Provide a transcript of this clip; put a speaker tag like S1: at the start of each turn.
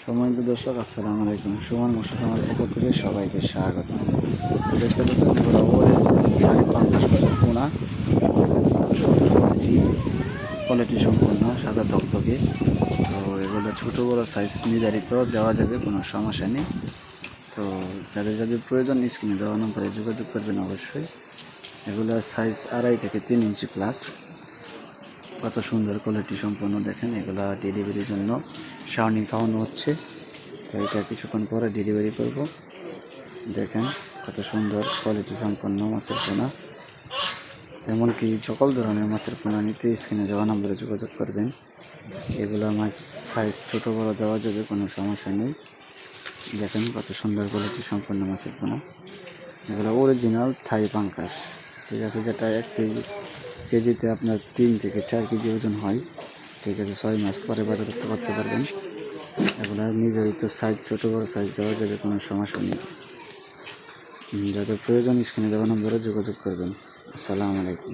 S1: সম্মানিত দর্শক, আসসালামু আলাইকুম। সুমন মুর্শিদ আমার পক্ষ থেকে সবাইকে স্বাগত। দেখতে পাচ্ছেন এগুলো পাঙ্গাস মাছের পোনা, সুন্দর কোয়ালিটি সম্পন্ন সাদা ধকধকে। তো এগুলো ছোটো বড়ো সাইজ নির্ধারিত দেওয়া যাবে, কোনো সমস্যা নেই। তো যাদের যাদের প্রয়োজন স্ক্রিনে দেওয়া নম্বরে যোগাযোগ করবেন অবশ্যই। এগুলো সাইজ 2.5 থেকে 3 ইঞ্চি প্লাস। কত সুন্দর কোয়ালিটি সম্পন্ন দেখেন। এগুলা ডেলিভারির জন্য শাওনি খাওয়ানো হচ্ছে। তো এটা কিছুক্ষণ পরে ডেলিভারি করব। দেখেন কত সুন্দর কোয়ালিটি সম্পন্ন মাছের পোনা। যেমনকি সকল ধরনের মাছের পোনা নিতে স্ক্রিনে দেওয়া নম্বরে যোগাযোগ করবেন। এগুলা মাছ সাইজ ছোটো বড়ো দেওয়া যাবে, কোনো সমস্যা নেই। দেখেন কত সুন্দর কোয়ালিটি সম্পন্ন মাছের পোনা। এগুলো অরিজিনাল থাই পাঙ্গাস, ঠিক আছে, যেটা 1 কেজিতে আপনার 3 থেকে 4 কেজি ওজন হয়। ঠিক আছে, 6 মাস পরে বাজারজাত করতে পারবেন। এগুলো নির্ধারিত সাইজ ছোটো বড়ো সাইজ দেওয়া যাবে, কোনো সমস্যা নেই। যাদের প্রয়োজন স্ক্রিনে দেওয়া নম্বরে যোগাযোগ করবেন। আসসালামু আলাইকুম।